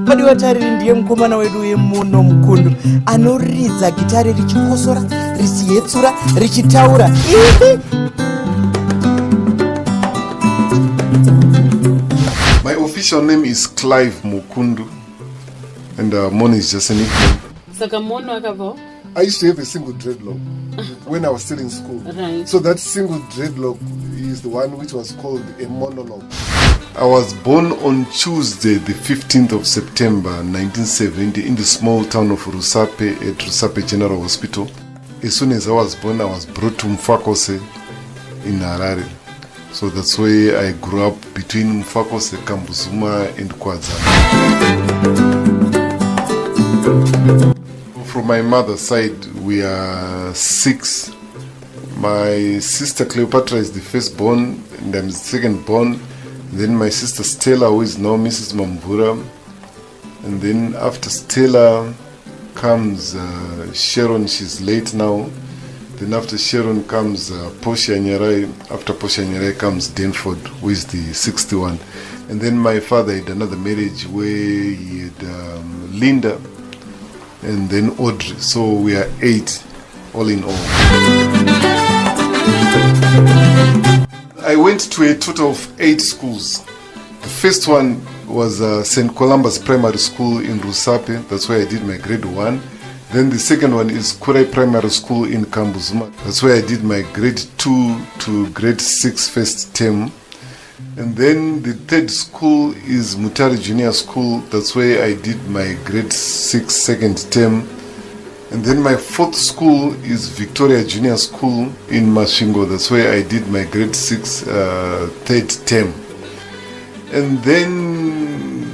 Padiwatariri ndiye mukomana wedu wemuno Mukundu anoridza gitari richikosora, richiyetsura, richitaura. My official name is Clive Mukundu, and Mono is just a nickname. Saka Mono akavo? I used to have a single dreadlock when I was still in school. Right. So that single dreadlock is the one which was called a monologue. I was born on Tuesday, the 15th of September 1970 in the small town of Rusape at Rusape General Hospital. As soon as I was born, I was brought to Mfakose in Harare. So that's where I grew up, between Mfakose, Kambuzuma and Kwazana. From my mother's side, we are 6. My sister Cleopatra is the firstborn, and I'm the second-born. Then my sister Stella, who is now Mrs. Mamvura. And then after Stella comes Sharon, she's late now. Then after Sharon comes Portia Nyarai. After Portia Nyarai comes Denford, who is the 61. And then my father had another marriage where he had Linda and then Audrey. So we are 8 all in all. I went to a total of 8 schools. The first one was St. Columbus Primary School in Rusape. That's where I did my grade 1. Then the second one is Kurai Primary School in Kambuzuma. That's where I did my grade 2 to grade 6 first term. And then the third school is Mutari Junior School. That's where I did my grade 6 second term. And then my fourth school is Victoria Junior School in Masvingo. That's where I did my grade 6 third term. And then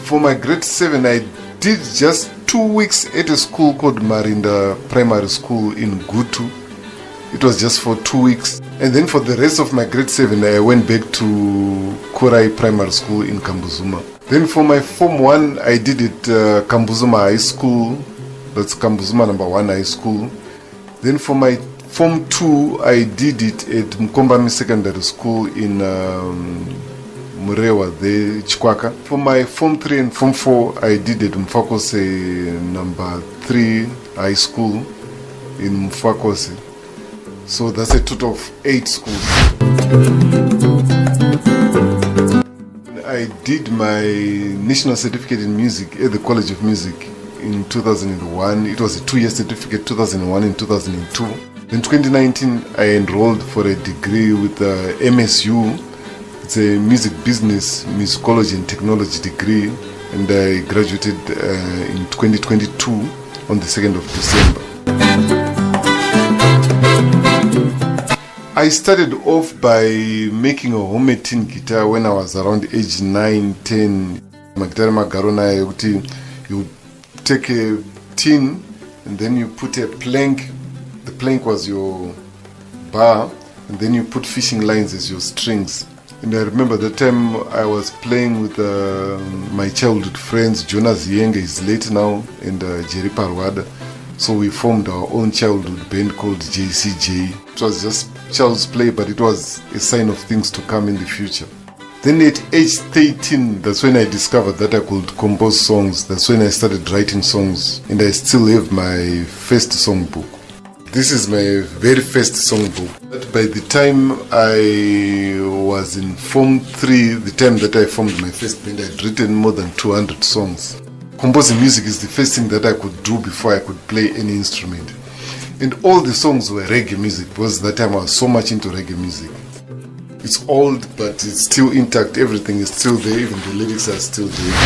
for my grade 7, I did just 2 weeks at a school called Marinda Primary School in Gutu. It was just for 2 weeks. And then for the rest of my grade 7, I went back to Kurai Primary School in Kambuzuma. Then for my Form 1, I did it Kambuzuma High School. That's Kambuzuma number 1 High School. Then for my Form 2, I did it at Mkombami Secondary School in Murewa, the Chikwaka. For my Form 3 and Form 4, I did it Mfakose number 3 High School in Mfakose. So that's a total of 8 schools. I did my National Certificate in Music at the College of Music in 2001. It was a 2-year certificate, 2001 and 2002. In 2019, I enrolled for a degree with MSU. It's a music business, musicology and technology degree, and I graduated in 2022 on the 2nd of December. I started off by making a homemade tin guitar when I was around age 9, 10. Magitari magarona, you take a tin and then you put a plank. The plank was your bar, and then you put fishing lines as your strings. And I remember the time I was playing with my childhood friends. Jonas Yenge is late now, and Jerry Parwada. So we formed our own childhood band called JCJ. It was just child's play, but it was a sign of things to come in the future. Then at age 13, that's when I discovered that I could compose songs. That's when I started writing songs, and I still have my first songbook. This is my very first songbook. But by the time I was in Form 3, the time that I formed my first band, I'd written more than 200 songs. Composing music is the first thing that I could do before I could play any instrument. And all the songs were reggae music, because that time I was so much into reggae music. It's old, but it's still intact. Everything is still there. Even the lyrics are still there.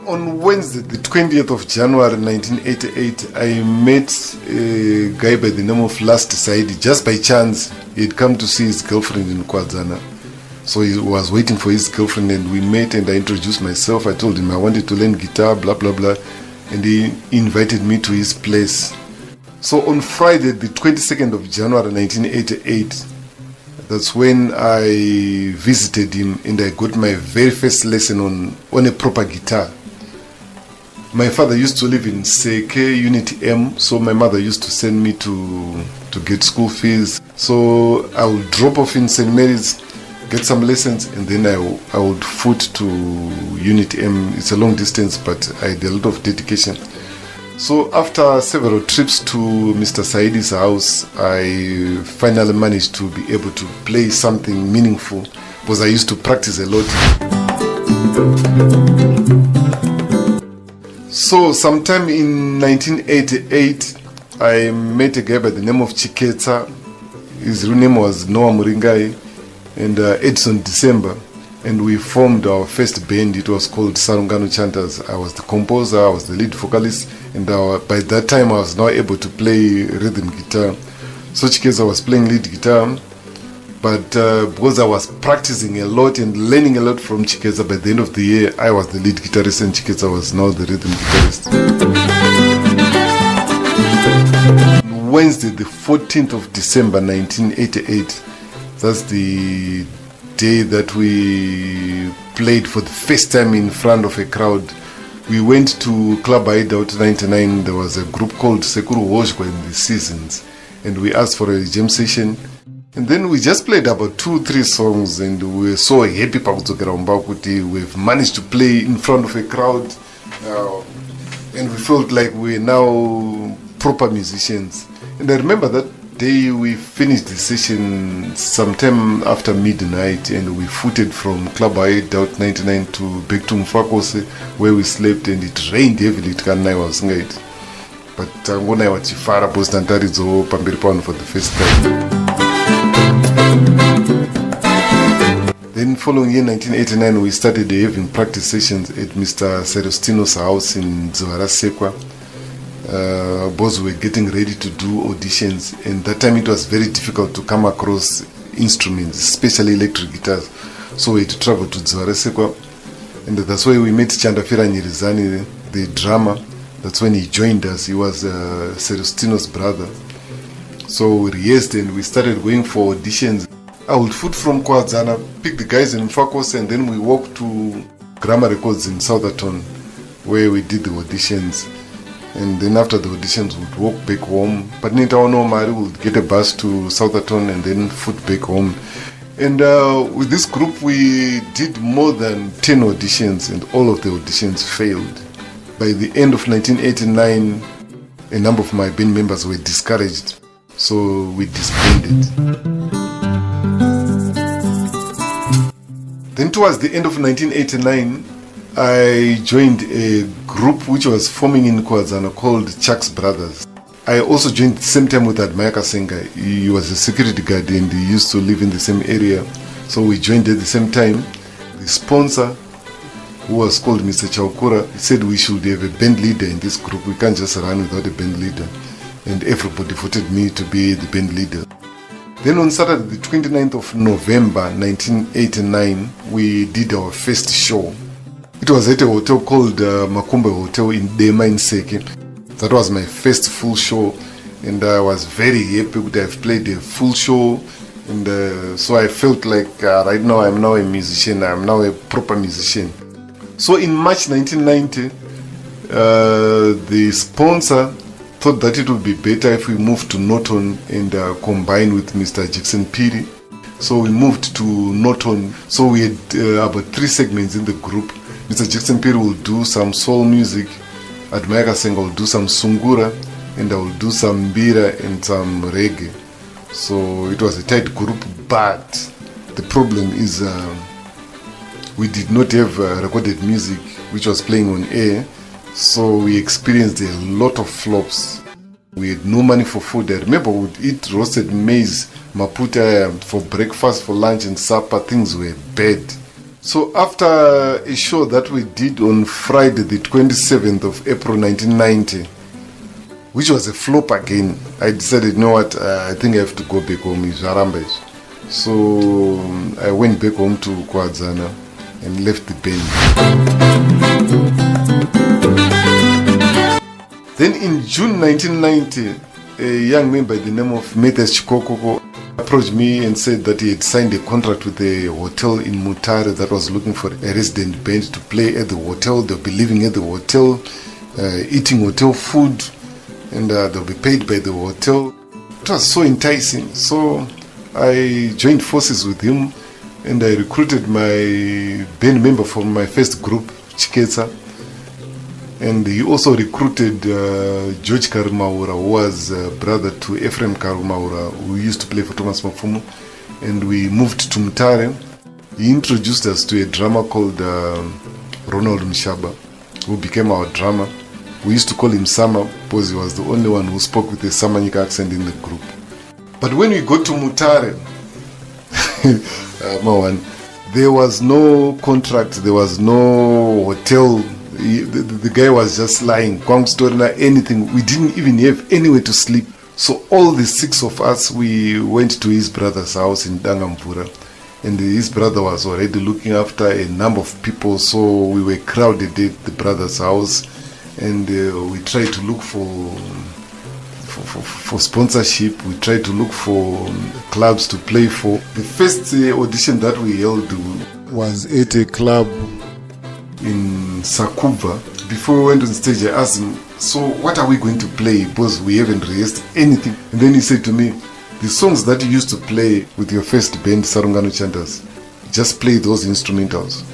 On Wednesday, the 20th of January 1988, I met a guy by the name of Last Saidi. Just by chance, he'd come to see his girlfriend in Kwazana. So he was waiting for his girlfriend, and we met, and I introduced myself. I told him I wanted to learn guitar, blah, blah, blah. And he invited me to his place. So on Friday, the 22nd of January 1988, that's when I visited him, and I got my very first lesson on a proper guitar. My father used to live in Seke, Unit M, so my mother used to send me to get school fees. So I would drop off in St. Mary's, get some lessons, and then I would foot to Unit M. It's a long distance, but I had a lot of dedication. So after several trips to Mr. Saidi's house, I finally managed to be able to play something meaningful, because I used to practice a lot. So sometime in 1988, I met a guy by the name of Chiketsa. His real name was Noah Muringai, and Edson December. And we formed our first band. It was called Sarungano Chanters. I was the composer, I was the lead vocalist, and by that time I was now able to play rhythm guitar. So Chiketsa was playing lead guitar, but because I was practicing a lot and learning a lot from Chiketsa, by the end of the year I was the lead guitarist and Chiketsa was now the rhythm guitarist. Wednesday, the 14th of December 1988, that's the day that we played for the first time in front of a crowd. We went to Club Hideout 99. There was a group called Sekuru Wojko in the Seasons, and we asked for a jam session, and then we just played about 2-3 songs, and we were so happy we've managed to play in front of a crowd, and we felt like we're now proper musicians. And I remember that day we finished the session sometime after midnight, and we footed from Club Hideout 99 to back to Mfakose, where we slept, and it rained heavily. But when I was far for the first time. Then following year 1989, we started having practice sessions at Mr. Serostino's house in Zwara Sekwa. Both were getting ready to do auditions, and that time it was very difficult to come across instruments, especially electric guitars. So we had to travel to Dzwaresekwa, and that's why we met Chandafira Nyirizani, the drummer. That's when he joined us. He was Serostino's brother. So we rehearsed and we started going for auditions. I would foot from Kwadzana, pick the guys in Fakos, and then we walked to Grammar Records in Southerton, where we did the auditions. And then after the auditions, we'd walk back home. But Nitaono Mari would get a bus to Southerton and then foot back home. And with this group, we did more than 10 auditions, and all of the auditions failed. By the end of 1989, a number of my band members were discouraged, so we disbanded. Then towards the end of 1989, I joined a group which was forming in Kwazana called Chuck's Brothers. I also joined at the same time with Admaya Kasenga. He was a security guard and he used to live in the same area. So we joined at the same time. The sponsor, who was called Mr. Chaukura, he said we should have a band leader in this group. We can't just run without a band leader. And everybody voted me to be the band leader. Then on Saturday, the 29th of November 1989, we did our first show. It was at a hotel called Makumbe Hotel in Dema in Seke. That was my first full show, and I was very happy to have played a full show. And so I felt like right now I'm now a musician, I'm now a proper musician. So in March 1990, the sponsor thought that it would be better if we moved to Norton and combine with Mr. Jackson Piri. So we moved to Norton. So we had about 3 segments in the group. Mr. Jackson Piri will do some soul music, Admaya Kasenga will do some sungura, and I will do some mbira and some reggae. So it was a tight group, but the problem is we did not have recorded music which was playing on air, so we experienced a lot of flops. We had no money for food. I remember we would eat roasted maize, maputa for breakfast, for lunch and supper. Things were bad. So after a show that we did on Friday the 27th of April 1990, which was a flop again, I decided, you know what, I think I have to go back home. So I went back home to Kwadzana and left the band. Then in June 1990, a young man by the name of Metes Chikokoko approached me and said that he had signed a contract with a hotel in Mutare that was looking for a resident band to play at the hotel. They'll be living at the hotel, eating hotel food, and they'll be paid by the hotel. It was so enticing. So I joined forces with him. and I recruited my band member from my first group, Chiketsa. And he also recruited George Karumaura, who was brother to Ephraim Karumaura, who used to play for Thomas Mafumu. And we moved to Mutare. He introduced us to a drummer called Ronald Mshaba, who became our drummer. We used to call him Sama because he was the only one who spoke with a Samanyika accent in the group. But when we got to Mutare, there was no contract, there was no hotel. The guy was just lying, anything. We didn't even have anywhere to sleep. So all the 6 of us, we went to his brother's house in Dangamvura. And his brother was already looking after a number of people. So we were crowded at the brother's house. And we tried to look for sponsorship. We tried to look for clubs to play for. The first audition that we held was at a club in Sakuba. Before we went on stage, I asked him, so what are we going to play, because we haven't rehearsed anything? And then he said to me, the songs that you used to play with your first band, Sarungano Chantas, just play those instrumentals,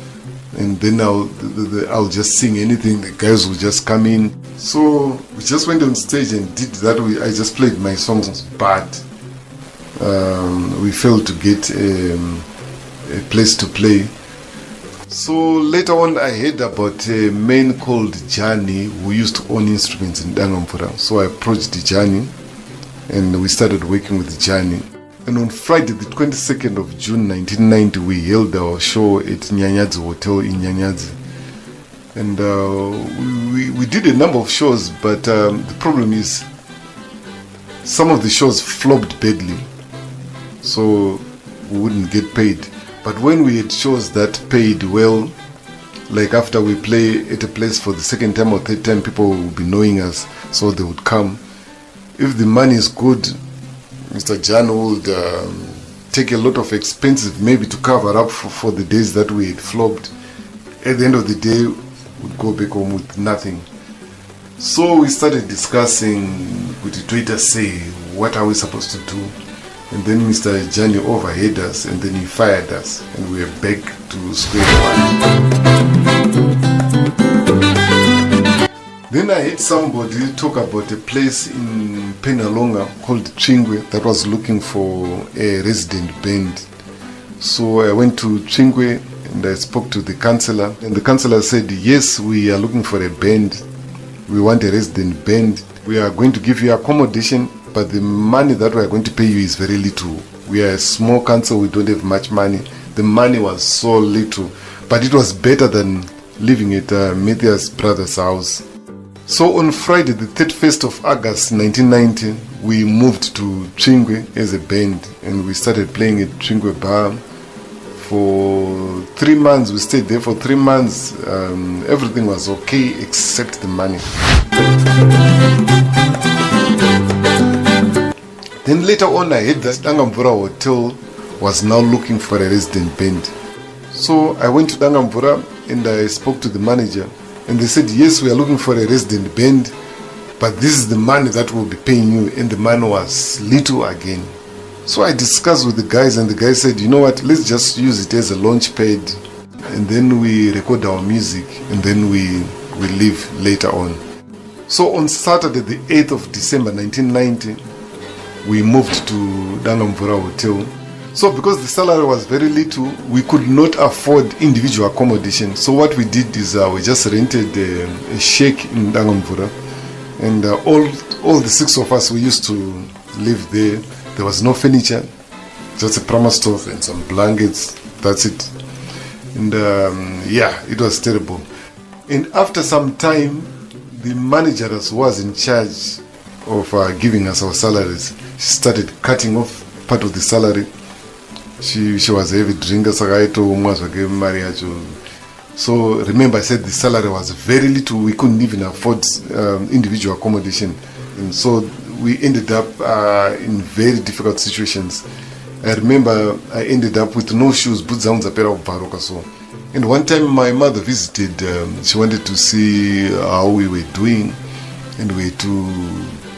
and then I'll just sing anything. The guys will just come in. So we just went on stage and did that. I just played my songs, but we failed to get a place to play. So later on, I heard about a man called Jani who used to own instruments in Dangamvura. So I approached Jani and we started working with Jani. And on Friday, the 22nd of June 1990, we held our show at Nyanyadzi Hotel in Nyanyadzi. And we did a number of shows, but the problem is some of the shows flopped badly. So we wouldn't get paid. But when we had shows that paid well, like after we play at a place for the second time or third time, people will be knowing us, so they would come. If the money is good, Mr. Jan would take a lot of expenses maybe to cover up for the days that we had flopped. At the end of the day, we'd go back home with nothing. So we started discussing with the Twitter, say, what are we supposed to do? And then Mr. Jani overheard us, and then he fired us, and we were back to square one. Then I heard somebody talk about a place in Penalonga called Chingwe that was looking for a resident band. So I went to Chingwe and I spoke to the councillor, and the councillor said, yes, we are looking for a band. We want a resident band. We are going to give you accommodation, but the money that we are going to pay you is very little. We are a small council, we don't have much money. The money was so little, but it was better than living at Matthias' brother's house. So on Friday, the 31st of August 1990, we moved to Chingwe as a band, and we started playing at Chingwe Bar. For 3 months, we stayed there for 3 months. Everything was okay except the money. Then later on, I heard that Dangamvura Hotel was now looking for a resident band. So I went to Dangamvura and I spoke to the manager, and they said, yes, we are looking for a resident band, but this is the money that we'll be paying you. And the money was little again. So I discussed with the guys, and the guys said, you know what, let's just use it as a launch pad, and then we record our music, and then we leave later on. So on Saturday, the 8th of December 1990, we moved to Dangamvura Hotel. So because the salary was very little, we could not afford individual accommodation. So what we did is we just rented a shack in Dangamvura, and all the 6 of us, we used to live there. There was no furniture, just a Prama stove and some blankets, that's it. And it was terrible. And after some time, the manager who was in charge of giving us our salaries, she started cutting off part of the salary. She was a heavy drinker, so remember I said the salary was very little. We couldn't even afford individual accommodation, and so we ended up in very difficult situations. I remember I ended up with no shoes, and one time my mother visited. She wanted to see how we were doing, and we had to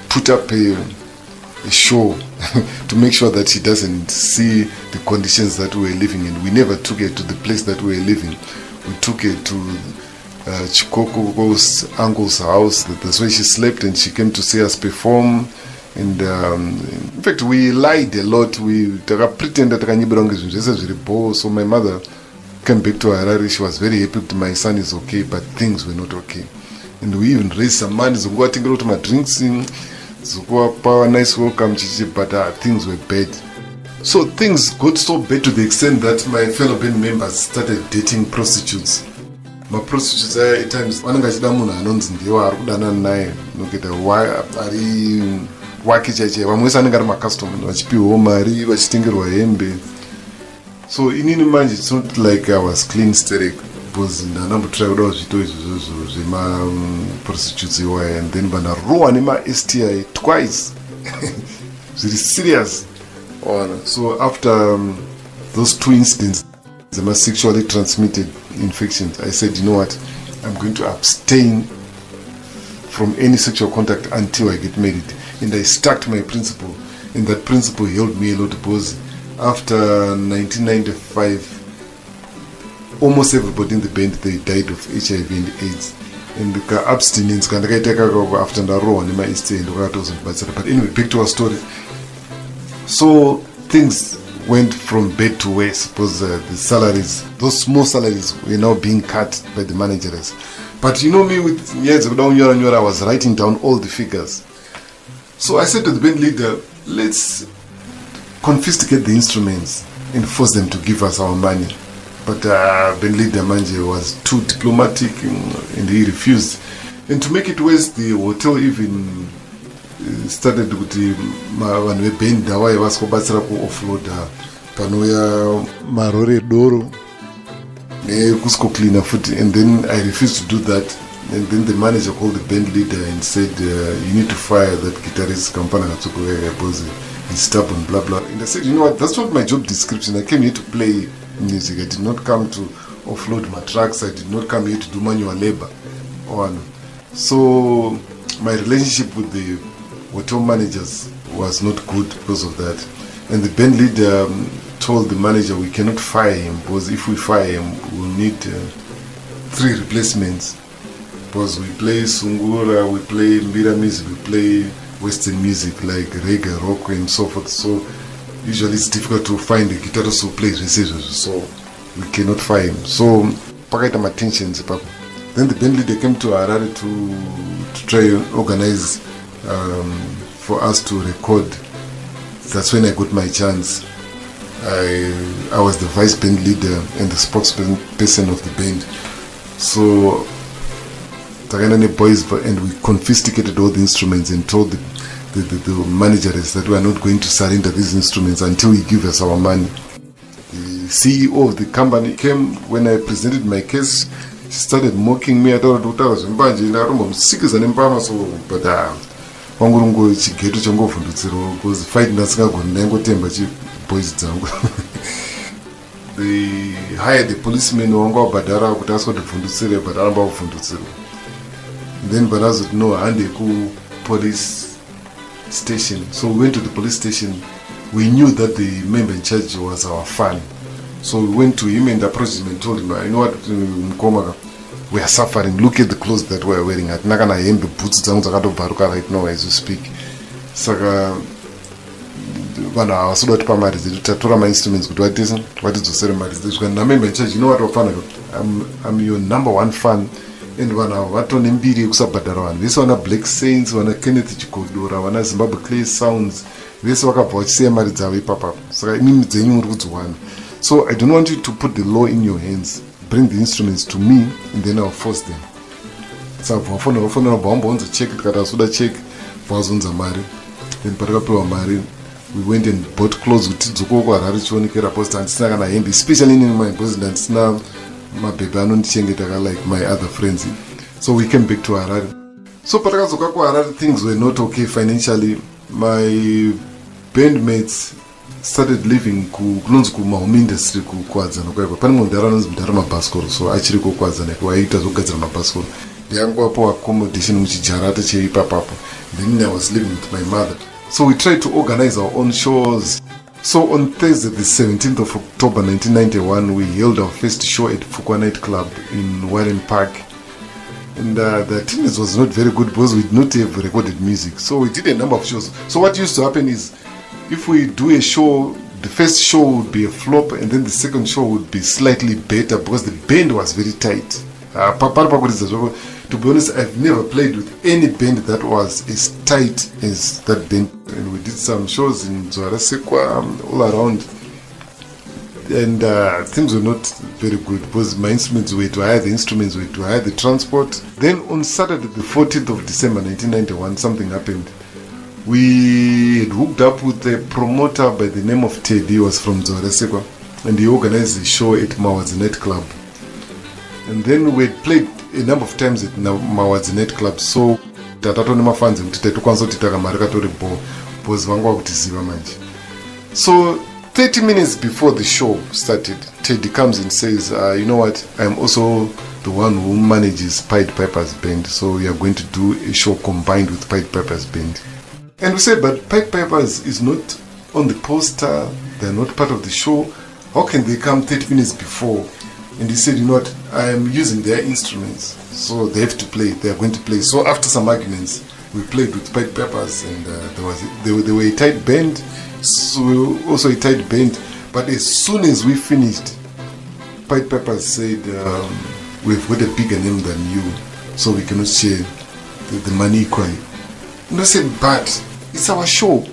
put up a show to make sure that she doesn't see the conditions that we were living in. We never took her to the place that we were living. We took her to Chikoko's uncle's house. That's where she slept, and she came to see us perform. And in fact, we lied a lot. We pretended that so my mother came back to Harare. She was very happy that my son is okay, but things were not okay. And we even raised some money. So go to my drinks in. So go nice welcome, but things were bad. So things got so bad to the extent that my fellow band members started dating prostitutes. My prostitutes at times so in imagine it's not like I was clean static because the number traveled out with my prostitutes and then when I ruined my STI twice. It's really serious. So after those 2 incidents, the sexually transmitted infections, I said, you know what, I'm going to abstain from any sexual contact until I get married. And I stuck to my principle, and that principle helped me a lot because after 1995, almost everybody in the band, they died of HIV and AIDS. And the abstinence can take after the raw and my stay in the but anyway, back to our story. So things went from bad to worse because the salaries, those small salaries, were now being cut by the managers. But you know me, with years of down year, I was writing down all the figures. So I said to the band leader, let's confiscate the instruments and force them to give us our money. But band leader Manje was too diplomatic and he refused. And to make it worse, the hotel even started with the band dawa was offload panoya marore doro kusko cleaner foot, and then I refused to do that. And then the manager called the band leader and said, you need to fire that guitarist Kampana because he's stubborn, blah blah. And I said, you know what, that's not my job description. I came here to play music. I did not come to offload my tracks. I did not come here to do manual labor. So my relationship with the hotel managers was not good because of that. And the band leader told the manager we cannot fire him because if we fire him, we'll need 3 replacements. Because we play Sungura, we play Mbira music, we play Western music like reggae, rock, and so forth. So usually it's difficult to find a guitarist who plays recitals, so we cannot fire him. So pakata my tensions. Then the band leader came to Harare to try and organize for us to record. That's when I got my chance. I was the vice band leader and the spokesperson of the band. So Taganane boys, and we confiscated all the instruments and told the managers that we are not going to surrender these instruments until you give us our money. The CEO of the company came when I presented my case. She started mocking me. I thought I was sick as an empire, but wangurungo chigeto changofunditsiro because fight ndasingagonengo temba chi boys dzangu. They hired the policeman wanga badara kuti asodifunditsire but aramba kufunditsira. Then Barazo no and ku police station. So we went to the police station. We knew that the member in charge was our fan. So we went to him and approached him and told him, you know what, Mkomaga, we are suffering. Look at the clothes that we are wearing. At Nagana Hembe boots baruka right now as we speak. Saga Vana was not permitted to tatura my instruments with what is the ceremony. And I member in charge, you know what, I'm your number 1 fan. And wana watu nembiri kusabadara wana vese wana Black Saints, wana Kenneth Chikodora, wana Zimbabwe Clay Sounds, vese wakabva vachisiya mari dzavo ipapa. Saka imini dzenyu muri kudziwana. So I don't want you to put the law in your hands. Bring the instruments to me and then I'll force them. So wafona bamba wanza check kata suda check vazunza mari. Then patakapewa mari, we went and bought clothes kuti dzoko kwa Harare chionekera post andisina kana hembe, especially in my post andisina my baby anondichengeta like my other friends. So we came back to Harare. So patakazoka ku Harare, things were not okay financially. My bandmates started living kunonzi kumahome industry kukwadzana kwaipa. Pane munhu anonzi Mudhara Mabhasikoro, so achiri kukwadzana kwaita zvokugadzira mabhasikoro. Ndiyangu apo accommodation muchijarata cheipapapo. Then I was living with my mother. So we tried to organize our own shows. So on Thursday, the 17th of October 1991, we held our first show at Fukwa Night Club in Warren Park. And the attendance was not very good because we did not have recorded music. So we did a number of shows. So what used to happen is, if we do a show, the first show would be a flop, and then the second show would be slightly better because the band was very tight. To be honest, I've never played with any band that was as tight as that band. And we did some shows in Zoarasekwa, all around. And things were not very good because my instruments were to hire, the instruments were to hire, the transport. Then on Saturday, the 14th of December 1991, something happened. We had hooked up with a promoter by the name of Teddy. He was from Zoarasekwa, and he organized a show at Mawadzi Night Club. And then we had played a number of times at Mawadzi Night Club. So tatatone mafanzi kuti taitokwanisa kuti takamari katori bo because vanga vakutiziva manje. So 30 minutes before the show started, Teddy comes and says, you know what, I'm also the one who manages Pied Piper's band, so we are going to do a show combined with Pied Piper's band. And we said, but Pied Pipers is not on the poster, they're not part of the show, how can they come 30 minutes before? And he said, you know what, I am using their instruments, so they have to play, they are going to play. So after some arguments, we played with Pied Pipers, and they were a tight band, so we were also a tight band. But as soon as we finished, Pied Pipers said, we've got a bigger name than you, so we cannot share the money equally. And I said, but it's our show,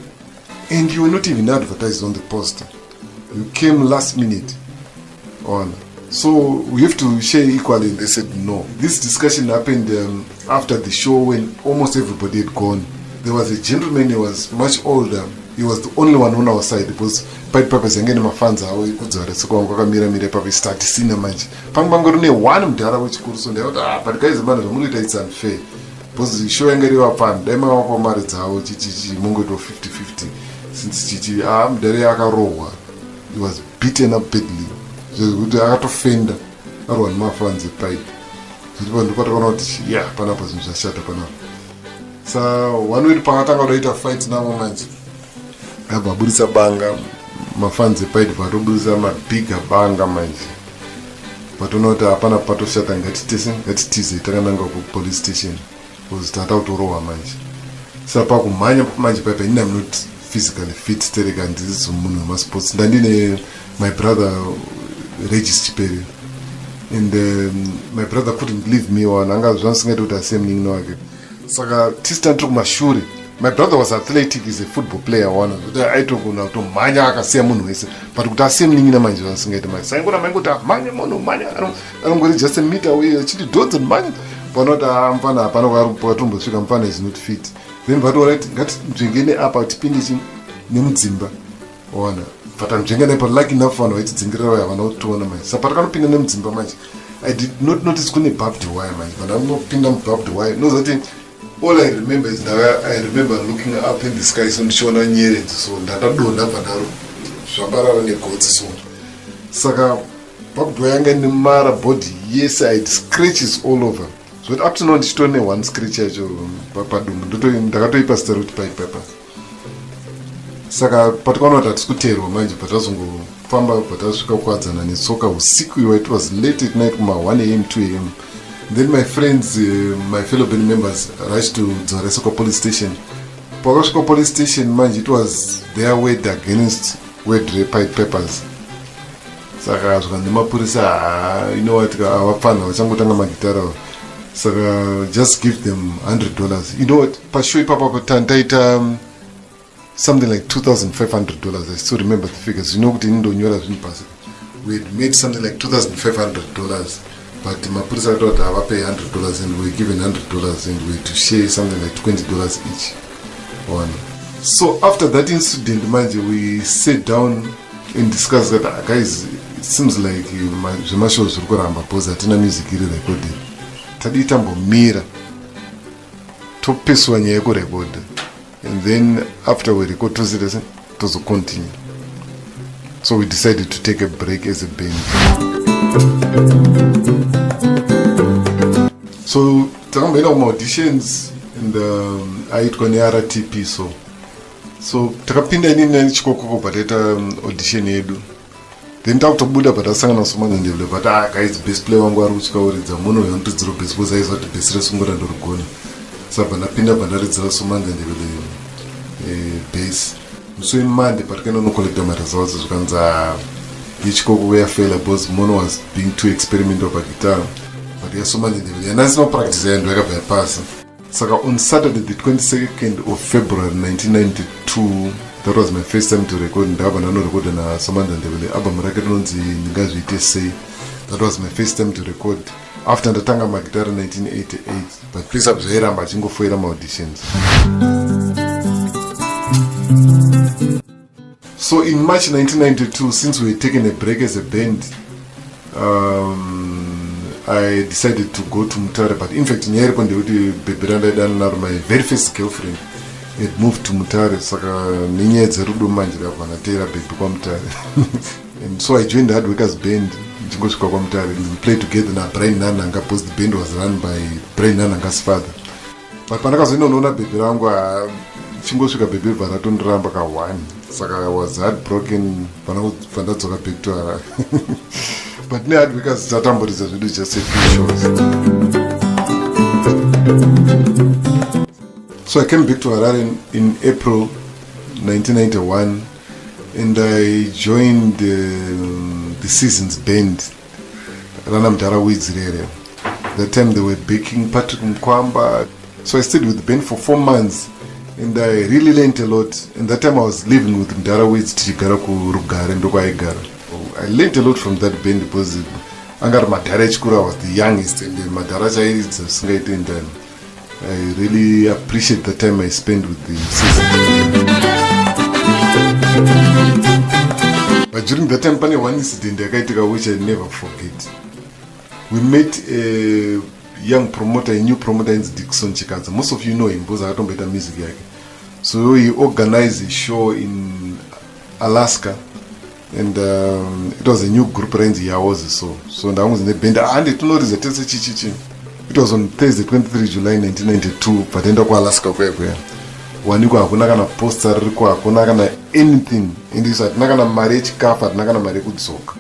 and you were not even advertised on the poster. You came last minute on. So we have to share equally. And they said no. This discussion happened after the show when almost everybody had gone. There was a gentleman, he was much older. He was the only one on our side because Pied Pipers yangene mafanza awo ikudzaretseka kwakamira mira ipapo start sina manje. Pangangoro ne one mudhara wechikuru so ndiyoti but guys man zvamunoita it's unfair. Because the show yangere wapana daima wako mari dzawo chichichi mungoto 50-50 since chichi mudhara yakarohwa. He was beaten up badly. Kuti akatofenda arwa nemafanzi Pied. Zviripo ndikotakaona kuti panapa zvinhu zvashata panapa. Sa one way pakatanga kuita fight navo manje. Ababudisa banga mafanzi Pied vatobudisa mabhiga banga manje. Patoona kuti hapana patoshata ngatitize takananga kupolice station because tata kutorohwa manje. Sa pakumhanya manje Pied inini I'm not physically fit tereka ndisi munhu wemasports. Ndandine my brother Regis Chipere, and my brother couldn't leave me on. Anga zvansingati kuti asiye munin'ina wake. Saka tisitandiri kumashure. My brother was athletic, he's a football player one. Kuti aitogona kutomhanya akasiya munhu wese. But kuti asiye munin'ina manje zvansingati manje. Saingona maingoti mhanya munhu mhanya anongori just a meter away achiti dodzi mhanya. Panoti mfana hapana kwatombosvika mfana is not fit. Then vatorati ngatinzvengene apa tipinde nemudzimba. Ona. But I'm drinking a lucky enough for it to have an tournament. So, but I can't pin them in much. I did not notice when they popped the wire, man, but I'm not pinning them popped the wire. No, that all I remember is now I remember looking up in the sky, some Shona near it, so that I don't have an Shabara and the goats. Saka popped wire and the Mara body, yes, I had scratches all over. So, up to now, it's only one scratch. Papa Dum, the Gato Pastor with Pied Pepper. Saka patakaona kuti hatikuteerwa manje patazongofamba patasvika kukwadzana netsoka usiku. It was late at night kuma 1 a.m. 2 a.m. Then my friends, my fellow band members rushed to Zoarasekwa police station. Pakasvika police station manje it was their word against word Pied Pipers. Saka zvikandi mapurisa you know what avapfana vachangotanga magitara. Saka just give them $100. You know what pashow ipapo tantaita something like $2,500. I still remember the figures. You know, we had made something like $2,500, but Mapurisa thought I would pay $100 and we were given $100 and we had to share something like $20 each. One. So after that incident, we sat down and discussed that, guys, it seems like the shows are going to because Atina music is recorded. Tadita Mira to piece when you record. And then after we record it was continue. So we decided to take a break as a band. So we made auditions and I had RTP. So So takapinda inini chikokoko pataita audition yedu, then takutobuda patasangana naSomanzi Ndebele but guys best player wangu ari kuchikauridza muno yandidziro best because aiziva kuti best resungura ndorigona saka ndapinda pandaridzira Somanzi Ndebele bass. So in Monday patikenda nocollecta maresults zvikanzi yechikoko yafela because Mono was being too experimental paguitar, but yaSomanzi Ndebele yandasina practice yayo yakabva yapasa. Saka on Saturday the 22nd of February 1992, that was my first time to record. Ndaba nanorecorda naSomanzi Ndebele album rake rinonzi Ndingazviite Sei. That was my first time to record after ndatanga magitara 1988, but please abzvairamba achingofoira maauditions. So in March 1992, since we had taken a break as a band, I decided to go to Mutare, but in fact, my very first girlfriend had moved to Mutare, and so I joined the Hardworkers band. We played together na Brian Nananga, because the band was run by Brian Nananga's father. But panakazinoona baby rangu chingosvika baby varatondoramba ka1, saka I was heartbroken panadzoka back to Harare. But now because tatamburidza zvedu just a few shows. So I came back to Harare in April 1991, and I joined the Seasons band, Rana Mdara Widzirere. That time they were baking Patrick Mkwamba. So I stayed with the band for 4 months, and I really learned a lot. And that time I was living with Mdara Widz tichigara ku Rugare ndoko aigara. I learned a lot from that band because Angar Madara Chikura was the youngest, and Madara Chairidza Singaite, and I really appreciate the time I spent with the Seasons. But during that time, one incident which I never forget. We met a young promoter, a new promoter in Dixon Chikaza. Most of you know him because I don't better music. So he organized a show in Alaska, and it was a new group range here also. So I was in the band, and it was on Thursday, 23 July 1992. But in Alaska, waniko hakuna kana poster riko hakuna kana anything in this nakana marriage kafa nakana mari kudzoka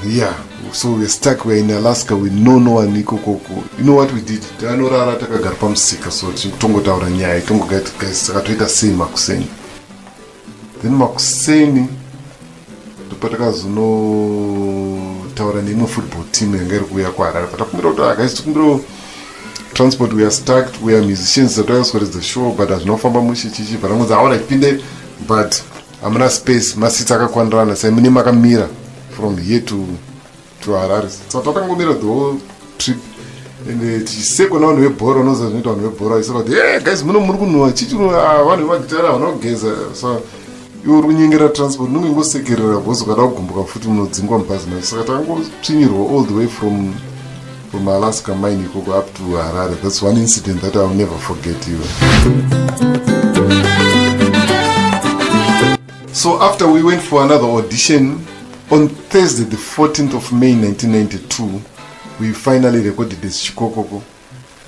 yeah. So we're stuck, we're in Alaska, we know no one niko koko. You know what we did? Tanorara takagara pamusika, so tingotaura nyaya tongogati guys takatoita sei makuseni. Then makuseni topatakazonotaura neimwe football team yanga iri kuuya kuHarare. Patakumbira kuti guys tikumbira transport, we are stuck, we are musicians that are the show, but as no famba mushichichi, but I'm going to pinde, but I'm not space, masitaka kwandrana, so I'm makamira from here to Harare. So tatangomira the whole trip, and the second one we borrow, no one we borrow. I said, hey guys, muno murukuno, chichu, one we gitara, no geza. So you runyingira transport, no go sekera, bozo kada kumbuka futu no dzingwa mpazima. So tatango chinyiro all the way from Alaska mine you go up to Harare. That's one incident that I'll never forget. So after we went for another audition, on Thursday the 14th of May 1992, we finally recorded this Chikokoko,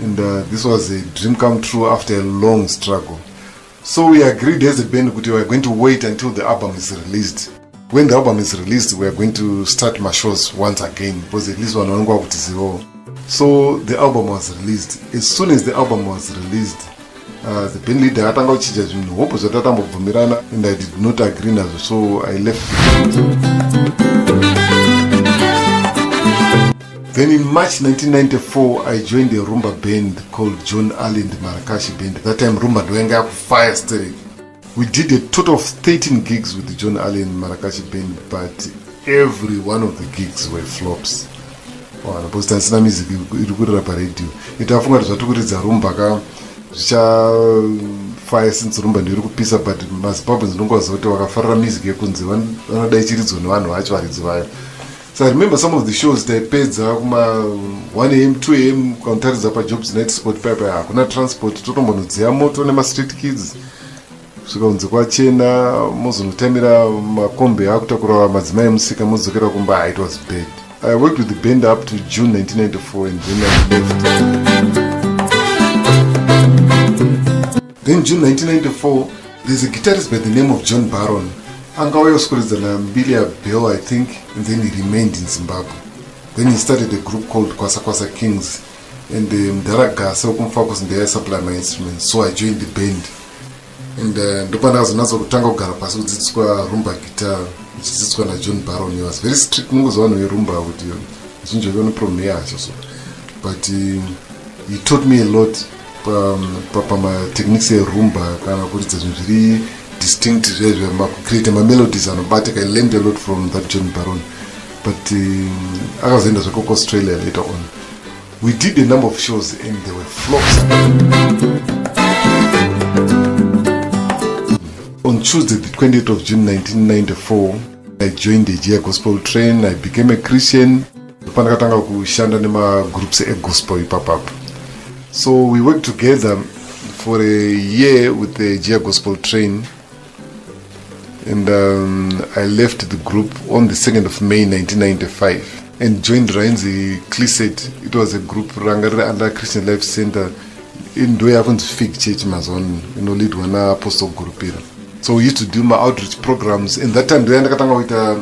and this was a dream come true after a long struggle. So we agreed as a band that we were going to wait until the album is released. When the album is released, we are going to start my shows once again, because at least one on go to zero. So the album was released. As soon as the album was released, the band leader and I did not agree now, so I left. Then in March 1994, I joined a rumba band called John Allen the Marakashi band. That time rumba doing up fire steady. We did a total of 13 gigs with the John Allen Marakashi band, but every one of the gigs were flops. Because tansina music iri radio. Itafunga zvatukuridza rumba ka zvicha fire since rumba ndiri kupisa, but mazimbabwe ndinongwaza kuti wakafarira music yekunze vanoda ichiridzwa nevanhu vacho varidzi vayo. So I remember some of the shows taipedza kuma 1 am 2 am kauntaridza pajobs night sport paipa hakuna transport, totombonodziya moto nema-street kids kusvika kunze kwachena, mozonotamira makombi akutakura madzimai emusika, modzokera kumba. It was bad. I worked with the band up to June 1994, and then I left. Then June 1994, There's a guitarist by the name of John Barron. Bell, I think, and then he remained in Zimbabwe. Then he started a group called Kwasa Kwasa Kings, and Daraga so focus on the supply my instruments. So I joined the band. And ndopanda nazo kutanga kugara pasi kudzidziswa rumba guitar kudzidziswa na John Barron. He was very strict mungoziva nerumba kuti zvinji zvino problem yacho so. But he taught me a lot pama techniques erumba kana kuridza zvinhu zviri distinct create my melodies anobatika. I learned a lot from that John Barron. But akazoenda zvako kuAustralia later on. We did a number of shows and they were flops. On Tuesday, the 20th of June 1994, I joined the Jia Gospel Train. I became a Christian. Panakatanga kushanda nema groups e gospel ipapap. So we worked together for a year with the Jia Gospel Train. And I left the group on the 2nd of May 1995 and joined Rainzi Clisset. It was a group under Christian Life Center in Doyavon's Fig Church Mazon, lead one apostle group here. So we used to do my outreach programs. In that time, with a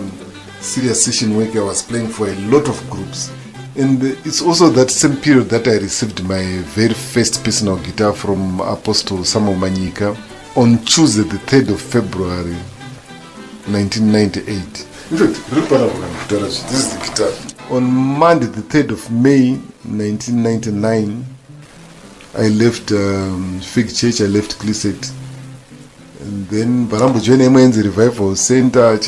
serious session work, I was playing for a lot of groups. And it's also that same period that I received my very first personal guitar from Apostle Samuel Manyika on Tuesday, the 3rd of February 1998. In fact, this is the guitar. On Monday, the 3rd of May 1999, I left Fig Church, I left Clisset. And then Barambo joined MN's Revival Center,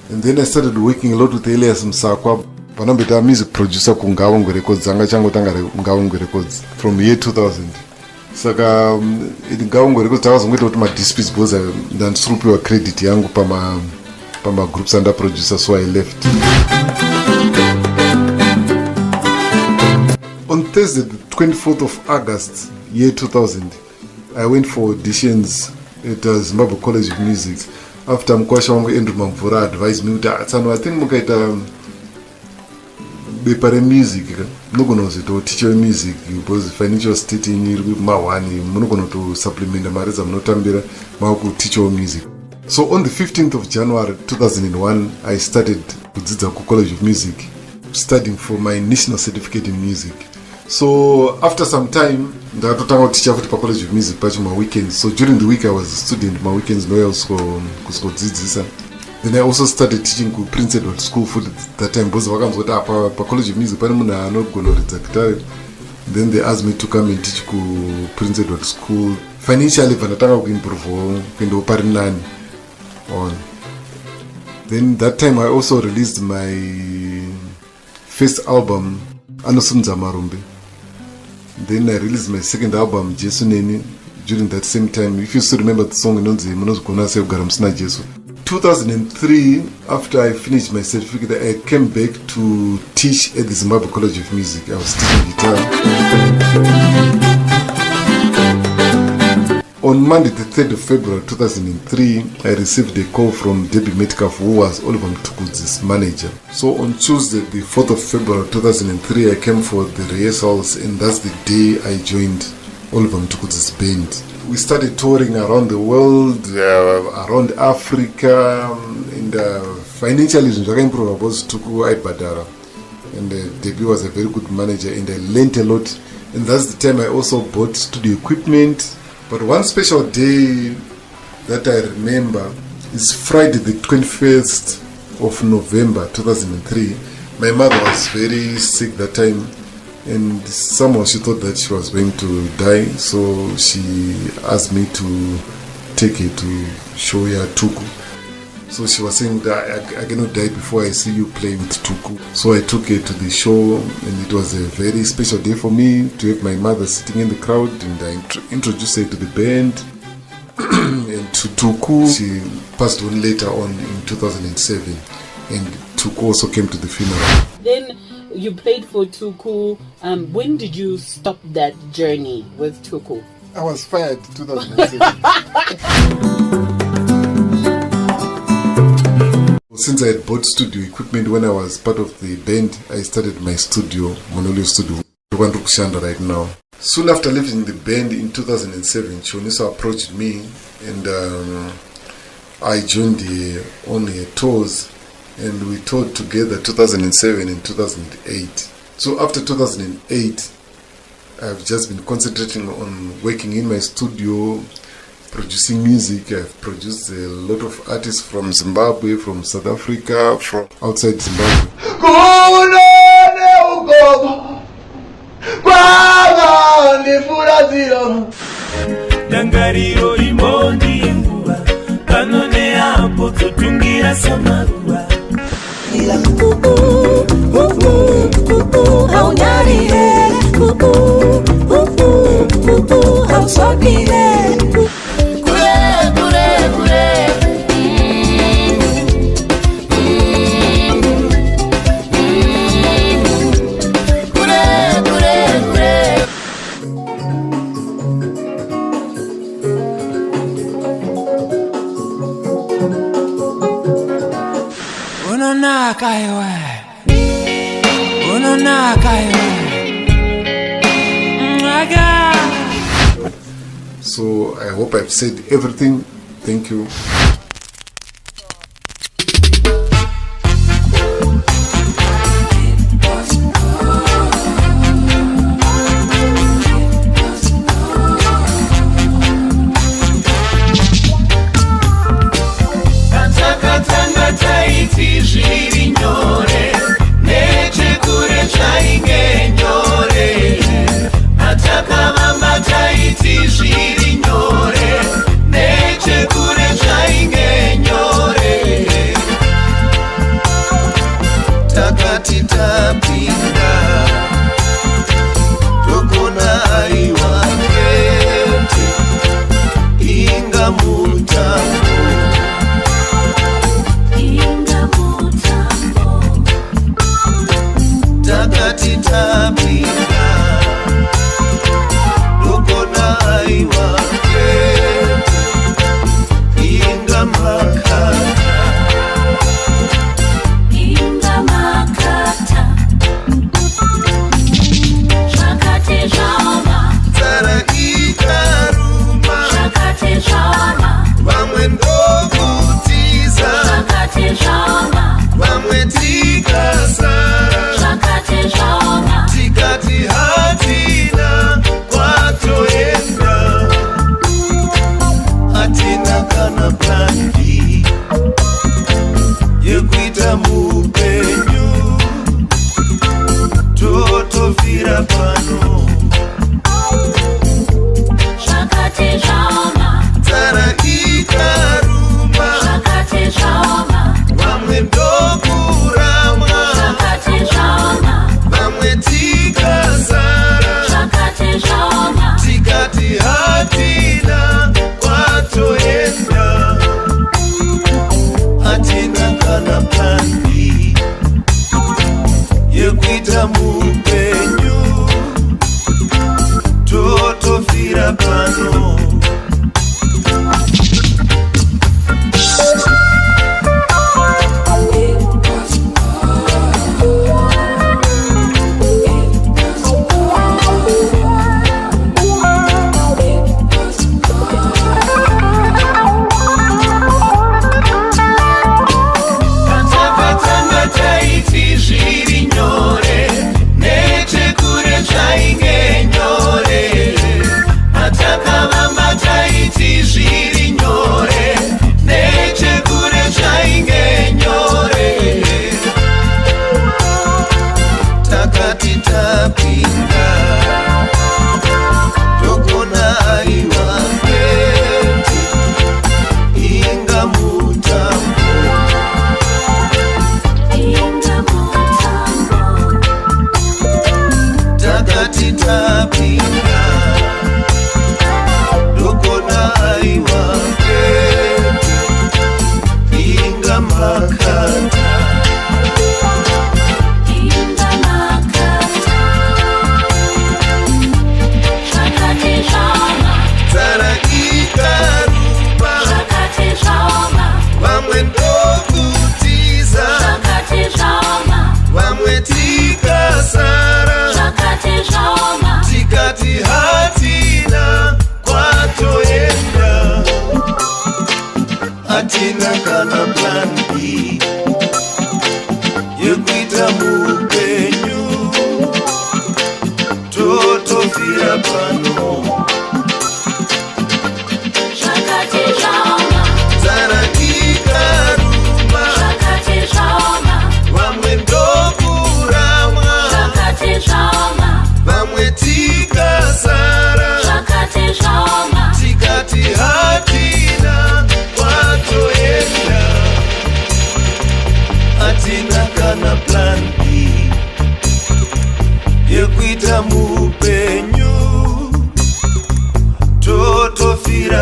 and then I started working a lot with Elias Msakwa. Banambeta music producer ku Ngawongo Records, zanga chango tanga Ngawongo Records from year 2000. Saka Ngawongo Records takazongweta kuti ma disputes boza ndansurupiwa credit yangu pama groups under producer, so I left. On Thursday, the 24th of August, year 2000, I went for auditions at Zimbabwe College of Music. After Mkwasha wangu Andrew Mamvura advised me that I think mukaita bepare music munogonozi to teach music because financial state iri mawani munogono to supplement mari zamunotambira maku teach music. So on the 15th of January 2001 I started kudzidza ku College of Music studying for my national certificate in music. So after some time ndakatotanga kuticha futi pa College of Music pacho my weekends. So during the week I was a student, my weekends no kudzidzisa. Then I also started teaching ku Prince Edward School for that time because vakamzoti apa pa College of Music pane munhu anogonoridza guitar. Then they asked me to come and teach ku Prince Edward School. Financially vanatanga kuimprove kuenda pari nani on. Then that time I also released my first album Anosunza Marumbe. Then I released my second album, Jesu Neni, during that same time. If you still remember the song, 2003, after I finished my certificate, I came back to teach at the Zimbabwe College of Music. I was teaching guitar. On Monday, the 3rd of February 2003, I received a call from Debbie Metcalf, who was Oliver Tuku's manager. So on Tuesday, the 4th of February 2003, I came for the rehearsals, and that's the day I joined Oliver Tuku's band. We started touring around the world, around Africa, and financially, Tuku Badara. And Debbie was a very good manager, and I learned a lot. And that's the time I also bought studio equipment. But one special day that I remember is Friday the 21st of November 2003. My mother was very sick that time, and somehow she thought that she was going to die, so she asked me to take her to show her Tuku. So she was saying that I cannot die before I see you play with Tuku. So I took her to the show, and it was a very special day for me to have my mother sitting in the crowd, and I introduced her to the band and to Tuku. She passed on later on in 2007, and Tuku also came to the funeral. Then you played for Tuku. When did you stop that journey with Tuku? I was fired in 2007. Since I had bought studio equipment when I was part of the band, I started my studio, Monolio Studio, right now. Soon after leaving the band in 2007, Choniso approached me and I joined on her tours, and we toured together 2007 and 2008. So after 2008, I've just been concentrating on working in my studio, producing music. I've produced a lot of artists from Zimbabwe, from South Africa, from outside Zimbabwe. Dangariro imondi nguwa kanone apo tutungira samarua ila kuku haunarire kuku hausogire So I hope I've said everything. Thank you.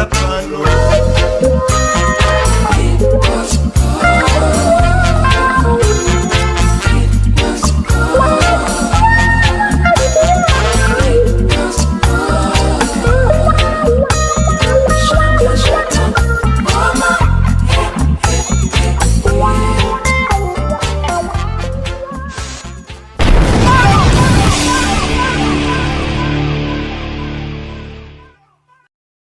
pano